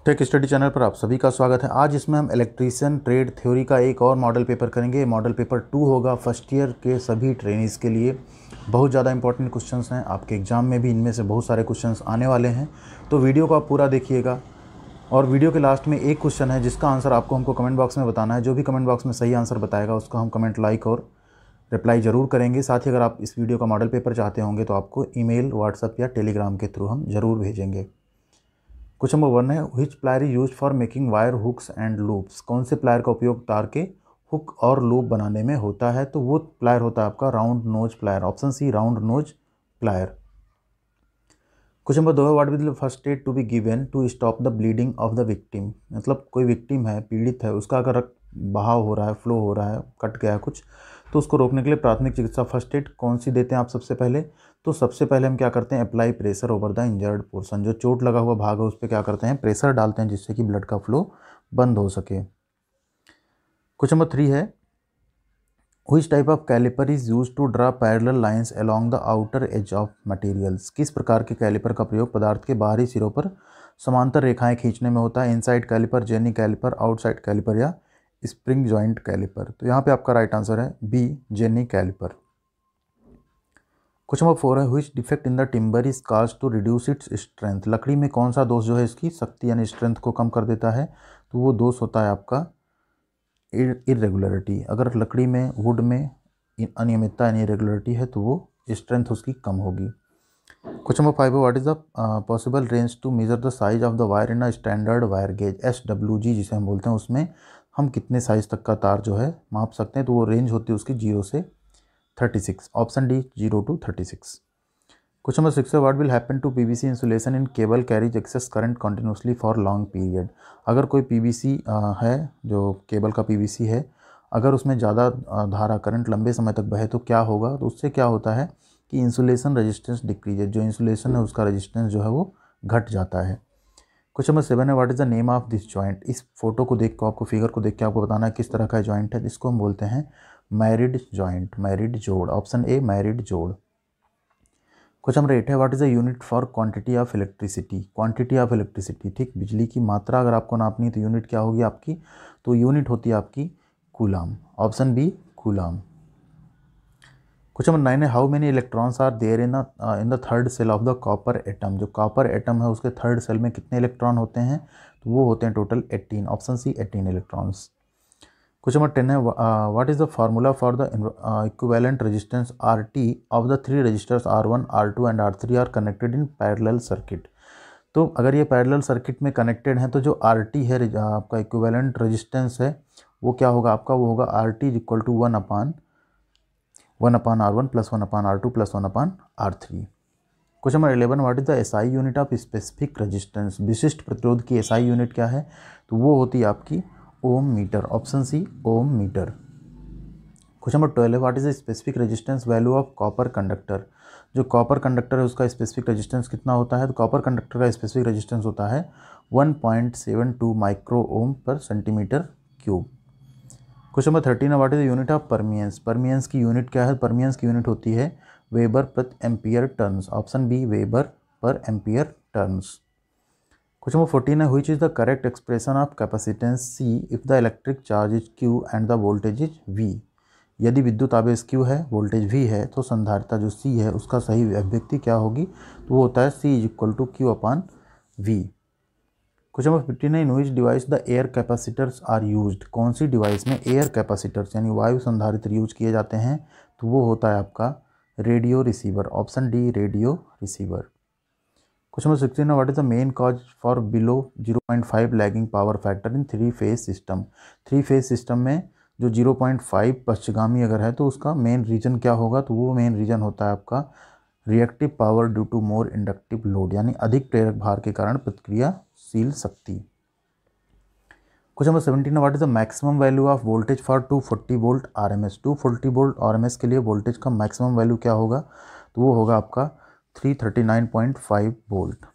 Tech study channel पर आप सभी का स्वागत है। आज इसमें हम इलेक्ट्रीशियन ट्रेड थ्योरी का एक और मॉडल पेपर करेंगे। मॉडल पेपर 2 होगा फर्स्ट ईयर के सभी ट्रेनीज़ के लिए। बहुत ज़्यादा इंपॉर्टेंट क्वेश्चंस हैं, आपके एग्जाम में भी इनमें से बहुत सारे क्वेश्चंस आने वाले हैं, तो वीडियो को आप पूरा देखिएगा। और वीडियो के लास्ट में एक क्वेश्चन है जिसका आंसर आपको हमको कमेंट बॉक्स में बताना है। जो भी कमेंट बॉक्स में सही आंसर बताएगा उसको हम कमेंट लाइक और रिप्लाई ज़रूर करेंगे। साथ ही अगर आप इस वीडियो का मॉडल पेपर चाहते होंगे तो आपको ईमेल, व्हाट्सएप या टेलीग्राम के थ्रू हम ज़रूर भेजेंगे। क्वेश्चन नंबर 1 है, which plier is use for making wire hooks and loops. कौन से प्लायर का उपयोग तार के हुक और लूप बनाने में होता है? तो वो प्लायर होता है आपका round nose plier, option C round nose plier. Question number 2 है, what will the first aid to be given to stop the bleeding of the victim. मतलब कोई विक्टिम है, पीड़ित है, उसका अगर रक्त बहाव हो रहा है, फ्लो हो रहा है, कट गया कुछ, तो उसको रोकने के लिए प्राथमिक चिकित्सा फर्स्ट एड कौन सी देते हैं आप सबसे पहले? तो सबसे पहले हम क्या करते हैं, apply pressure over the injured portion. जो चोट लगा हुआ भाग है उस पर क्या करते हैं, प्रेशर डालते हैं जिससे कि ब्लड का फ्लो बंद हो सके। क्वेश्चन नंबर 3 है, which type of caliper is use to draw parallel lines along the outer edge of materials. किस प्रकार के कैलिपर का प्रयोग पदार्थ के बाहरी सिरों पर समांतर रेखाएं खींचने में होता है? Inside caliper, jenny caliper, outside caliper या स्प्रिंग जॉइंट कैलिपर। तो यहाँ पे आपका राइट आंसर है B, jenny caliper. Question number 4 है, which defect in the timber is cause to reduce its strength. लकड़ी में कौन सा दोष जो है इसकी शक्ति यानी स्ट्रेंथ को कम कर देता है? तो वो दोष होता है आपका इरेगुलरिटी। अगर लकड़ी में, वुड में अनियमितता यानी इरेगुलरिटी है तो वो स्ट्रेंथ उसकी कम होगी। क्वेश्चन नंबर 5 है, what is the possible range to measure the size of the wire in a standard wire gauge. SWG जिसे हम बोलते हैं, उसमें हम कितने साइज तक का तार जो है माप सकते हैं? तो वो रेंज होती है उसकी 0 से 36, option D 0 to 36। Question number 6 है, what will happen to PVC insulation in cable carries excess current continuously for long period. अगर कोई PVC है, जो केबल का PVC है, अगर उसमें ज़्यादा धारा करंट लंबे समय तक बहे तो क्या होगा? तो उससे क्या होता है कि इंसुलेशन रेजिस्टेंस डिक्रीज, जो इंसुलेशन है उसका रेजिस्टेंस जो है वो घट जाता है। क्वेश्चन नंबर 7 है, what is the name of this joint. इस फोटो को देख कर आपको, फिगर को देख के आपको बताना है किस तरह का जॉइंट है। इसको हम बोलते हैं मैरिड जॉइंट, मैरिड जोड़, ऑप्शन ए मैरिड जोड़। क्वेश्चन नंबर 8 है, what is the unit for quantity of electricity. Quantity of electricity, ठीक, बिजली की मात्रा अगर आपको नापनी है तो यूनिट क्या होगी आपकी? तो यूनिट होती है आपकी coulomb, option B coulomb. Question number 9 है, how many electrons are there in the third cell of the copper atom. जो कॉपर एटम है उसके थर्ड सेल में कितने इलेक्ट्रॉन होते हैं? तो वो होते हैं total 18, option C 18 electrons. Question number 10 है, what is the formula for the equivalent resistance RT of the 3 resistors R1, R2 and R3 are connected in parallel circuit. तो अगर ये पैरेलल सर्किट में कनेक्टेड हैं तो जो RT है आपका इक्विवेलेंट रेजिस्टेंस है वो क्या होगा आपका? वो होगा RT is equal to 1/R1 plus 1/R2 plus 1/R3। Question number 11, what is the SI unit of specific resistance. विशिष्ट प्रतिरोध की SI यूनिट क्या है? तो वो होती है आपकी ओम मीटर, ऑप्शन सी ओम मीटर। क्वेश्चन नंबर 12 है, what is the specific resistance value of copper conductor. जो कॉपर कंडक्टर है उसका स्पेसिफिक रेजिस्टेंस कितना होता है? तो कॉपर कंडक्टर का स्पेसिफिक रेजिस्टेंस होता है 1.72 माइक्रो ओम पर सेंटीमीटर क्यूब। क्वेश्चन नंबर 13 है, what is the unit of परमियंस। परमियंस की यूनिट क्या है? परमियंस की यूनिट होती है वेबर प्रति ampere turns, option B weber per ampere turns. Question number 14 है, which is the correct expression of capacitance C if the electric charge is Q and the voltage is V। यदि विद्युत आवेश Q है, voltage V है, तो संधारिता जो C है उसका सही अभिव्यक्ति क्या होगी? तो वो होता है C is equal to Q/V। Question number 15 है, in which device the air capacitors are used. कौन सी डिवाइस में एयर कैपेसिटर्स यानी वायु संधारित्र यूज किए जाते हैं? तो वो होता है आपका radio receiver, option D radio receiver. Question number 16 है, what is the main cause for below 0.5 lagging power factor in 3 phase system. 3 phase system में जो 0.5 पश्चगामी अगर है तो उसका मेन रीजन क्या होगा? तो वो मेन रीजन होता है आपका reactive power due to more inductive load, यानी अधिक प्रेरक भार के कारण प्रतिक्रियाशील शक्ति। क्वेश्चन नंबर 17 है, what is the maximum value of voltage for 240 volt RMS। 240 volt RMS के लिए वोल्टेज का मैक्सिमम वैल्यू क्या होगा? तो वो होगा आपका 339.5 वोल्ट।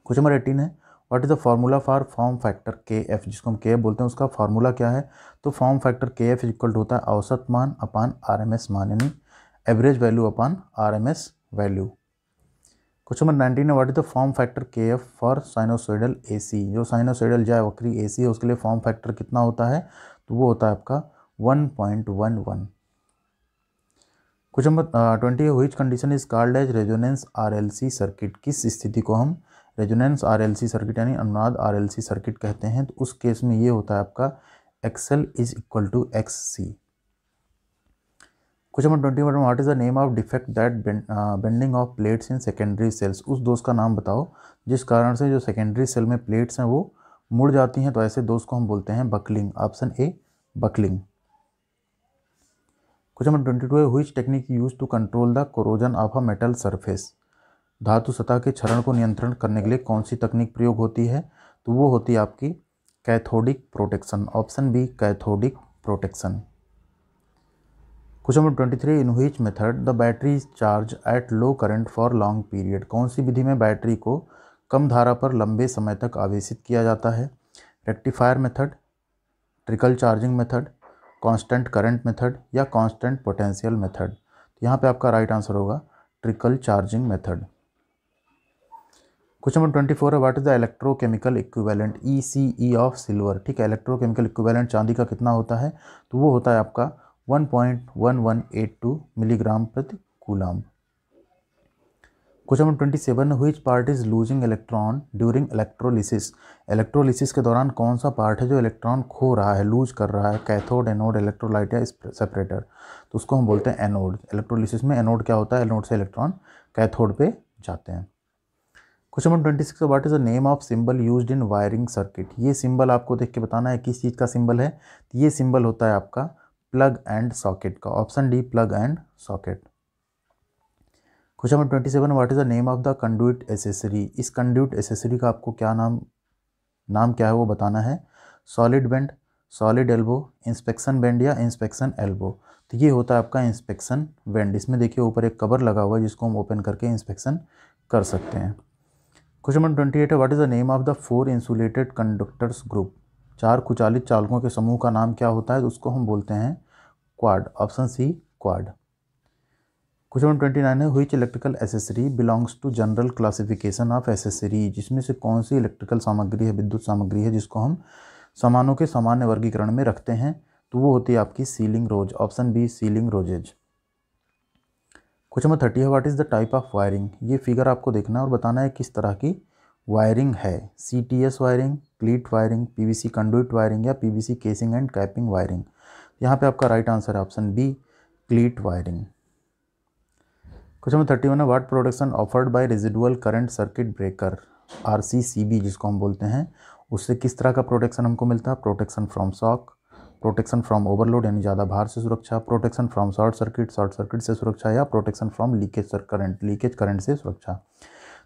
क्वेश्चन नंबर 18 है, what is the formula for form factor KF, जिसको हम KF बोलते हैं, उसका फार्मूला क्या है? तो form factor KF equal to होता है औसत मान अपान RMS मान, यानी average value upon RMS value. Question number 19 है, what is the form factor K F for sinusoidal A C. जो साइनोसोइडल ज्या वक्री ए सी है उसके लिए फॉर्म फैक्टर कितना होता है, तो वो होता है आपका 1.11। क्वेश्चन नंबर 20 है, which condition is called as resonance RLC circuit. किस स्थिति को हम रेजोनेंस आरएलसी सर्किट यानी अनुनाद आरएलसी सर्किट कहते हैं, तो उस केस में ये होता है आपका XL is equal to X C. Question number 21, what is the name of defect that bending of plates in secondary cells. उस दोष का नाम बताओ जिस कारण से जो सेकेंडरी सेल में प्लेट्स हैं वो मुड़ जाती हैं, तो ऐसे दोष को हम बोलते हैं buckling. Option A buckling. Question number 22 है, which technique use to control the corrosion of a metal surface. धातु सतह के क्षरण को नियंत्रण करने के लिए कौन सी तकनीक प्रयोग होती है, तो वो होती है आपकी cathodic protection. Option B cathodic protection. Question number 23, in which method the battery charge at low current for long period. कौन सी विधि में बैटरी को कम धारा पर लंबे समय तक आवेशित किया जाता है। Rectifier method, trickle charging method, constant current method या कांस्टेंट पोटेंशियल मेथड। यहाँ पे आपका राइट आंसर होगा trickle charging method. Question number 24 है, what is the electrochemical equivalent ECE of silver. ठीक है, इलेक्ट्रोकेमिकल इक्विवेलेंट चांदी का कितना होता है, तो वो होता है आपका 1.1182 मिलीग्राम प्रति coulomb. Question number 27, which part is losing electron during electrolysis. Electrolysis के दौरान कौन सा पार्ट है जो इलेक्ट्रॉन खो रहा है, लूज कर रहा है। कैथोड, एनोड, इलेक्ट्रोलाइट या सेपरेटर, तो उसको हम बोलते हैं एनोड। इलेक्ट्रोलिसिस में एनोड क्या होता है, एनोड से इलेक्ट्रॉन कैथोड पे जाते हैं। Question number 26, what is the name of symbol used in wiring circuit. ये सिंबल आपको देख के बताना है किस चीज़ का सिंबल है, तो ये सिंबल होता है आपका प्लग एंड सॉकेट का। Option D plug and socket. Question number 27, what is the name of the conduit accessory. इस कंडुइट एसेसरी का आपको क्या नाम क्या है वो बताना है। Solid bend, solid elbow, inspection bend या इंस्पेक्शन एल्बो। तो ये होता है आपका इंस्पेक्शन बेंड। इसमें देखिए ऊपर एक कवर लगा हुआ है जिसको हम ओपन करके इंस्पेक्शन कर सकते हैं। क्वेश्चन नंबर 28 है, what is the name of the 4 insulated conductors group. 4 कुचालित चालकों के समूह का नाम क्या होता है, तो उसको हम बोलते हैं quad. Option C quad. Question number 29 है, which electrical accessory belongs to general classification of accessory. जिसमें से कौन सी इलेक्ट्रिकल सामग्री है, विद्युत सामग्री है जिसको हम सामानों के सामान्य वर्गीकरण में रखते हैं, तो वो होती है आपकी ceiling rose. Option B ceiling roses. Question number 30 है, what is the type of wiring. ये फिगर आपको देखना है और बताना है किस तरह की वायरिंग है। CTS wiring, cleat wiring, PVC conduit wiring या PVC casing and capping wiring. यहाँ पे आपका राइट आंसर है option B cleat wiring. Question number 31 है, what protection offered by residual current circuit breaker RCCB जिसको हम बोलते हैं, उससे किस तरह का प्रोटेक्शन हमको मिलता है। Protection from shock, protection from overload यानी ज़्यादा भार से सुरक्षा, प्रोटेक्शन फ्रॉम शॉर्ट सर्किट से सुरक्षा या प्रोटेक्शन फ्रॉम लीकेज करंट से सुरक्षा।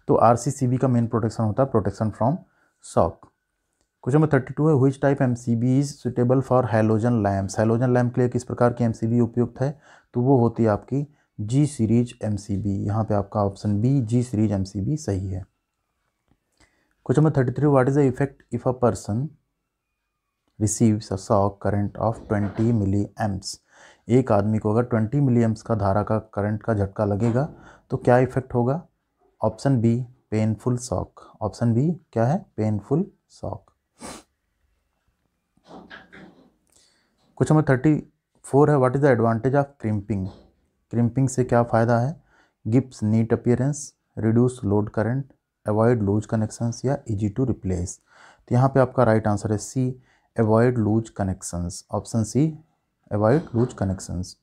तो RCCB का मेन प्रोटेक्शन होता है protection from shock. Question number 32 है, which type MCB is suitable for halogen lamps. Halogen lamp के लिए किस प्रकार की MCB उपयुक्त है, तो वो होती है आपकी G सीरीज MCB। यहाँ पे आपका option B G series MCB सही है। Question number 33, what is the effect if a person receives a shock current of 20 milli amps. एक आदमी को अगर 20 मिली एम्प्स का धारा का करंट का झटका लगेगा तो क्या इफेक्ट होगा। Option B painful shock. Option B क्या है, पेनफुल शॉक। क्वेश्चन नंबर 34 है, what is the advantage of crimping. Crimping से क्या फ़ायदा है। Gives neat appearance, reduce load current, avoid loose connections या इजी टू रिप्लेस। तो यहाँ पे आपका राइट आंसर है C avoid loose connections. Option C avoid loose connections.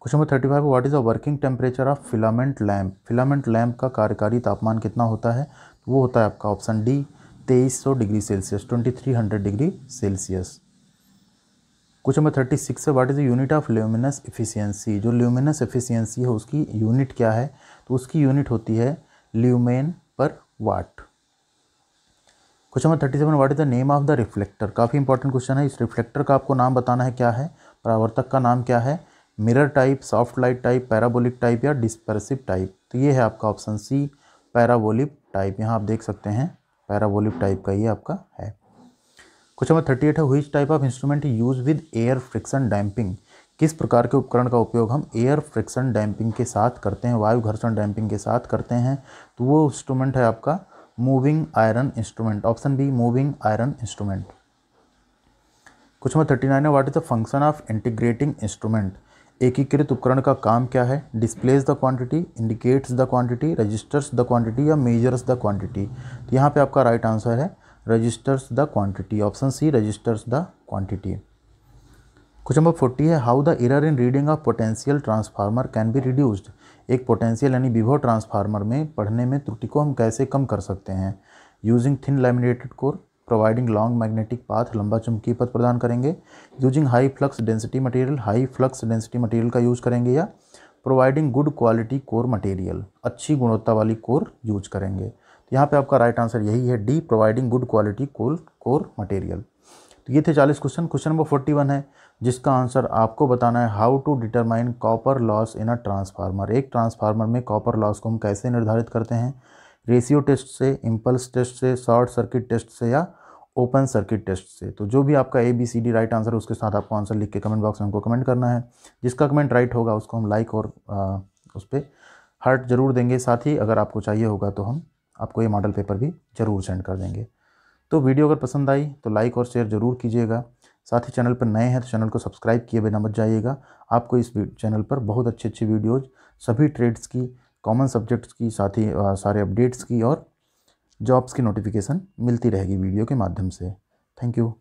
Question number 35, what is the working temperature of filament lamp. Filament lamp का कार्यकारी तापमान कितना होता है, तो वो होता है आपका option D 2300 degree Celsius, 2300 degree Celsius. Question number 36 है, what is the unit of luminous efficiency. जो ल्यूमिनस एफिशिएंसी है उसकी यूनिट क्या है, तो उसकी यूनिट होती है lumen per watt. Question number 37, what is the name of the reflector. काफ़ी इंपॉर्टेंट क्वेश्चन है। इस रिफ्लेक्टर का आपको नाम बताना है क्या है, परावर्तक का नाम क्या है। Mirror type, soft light type, parabolic type या डिस्पर्सिव टाइप। तो ये है आपका ऑप्शन सी पैराबोलिक टाइप। यहाँ आप देख सकते हैं पैराबोलिक टाइप का ये आपका है। क्वेश्चन नंबर 38 है, which type of instrument use with air friction damping. किस प्रकार के उपकरण का उपयोग हम एयर फ्रिक्शन डैम्पिंग के साथ करते हैं, वायु घर्षण डैम्पिंग के साथ करते हैं? तो वो इंस्ट्रूमेंट है आपका moving iron instrument, option B moving iron instrument. Question number 39 है, what is the function of integrating instrument? एकीकृत उपकरण का काम क्या है? Displace the quantity, indicates the quantity, registers the quantity या मेजर्स द क्वांटिटी? तो यहाँ पे आपका राइट आंसर है registers the quantity, option C registers the quantity. Question number 40 है, how the error in reading of potential transformer can be reduced? एक potential यानी विभव ट्रांसफार्मर में पढ़ने में त्रुटि को हम कैसे कम कर सकते हैं? Using thin laminated core, providing long magnetic path, लंबा चुंबकीय पथ प्रदान करेंगे, using high flux density material, high flux density material का यूज करेंगे, या providing good quality core material, अच्छी गुणवत्ता वाली कोर यूज करेंगे? तो यहाँ पे आपका राइट आंसर यही है D, providing good quality core material. तो ये थे 40 क्वेश्चन। क्वेश्चन नंबर 41 है जिसका आंसर आपको बताना है, how to determine copper loss in a transformer? एक ट्रांसफार्मर में कॉपर लॉस को हम कैसे निर्धारित करते हैं? रेशियो टेस्ट से, इम्पल्स टेस्ट से, शॉर्ट सर्किट टेस्ट से, या ओपन सर्किट टेस्ट से? तो जो भी आपका ABCD राइट आंसर है उसके साथ आपको आंसर लिख के कमेंट बॉक्स में हमको कमेंट करना है। जिसका कमेंट राइट होगा उसको हम लाइक और उस पर हार्ट जरूर देंगे। साथ ही अगर आपको चाहिए होगा तो हम आपको ये मॉडल पेपर भी ज़रूर सेंड कर देंगे। तो वीडियो अगर पसंद आई तो लाइक और शेयर ज़रूर कीजिएगा। साथ ही चैनल पर नए हैं तो चैनल को सब्सक्राइब किए बिना मत जाइएगा। आपको इस चैनल पर बहुत अच्छी अच्छी वीडियोज़ सभी ट्रेड्स की, कॉमन सब्जेक्ट्स की, साथ ही सारे अपडेट्स की और जॉब्स की नोटिफिकेशन मिलती रहेगी वीडियो के माध्यम से। Thank you.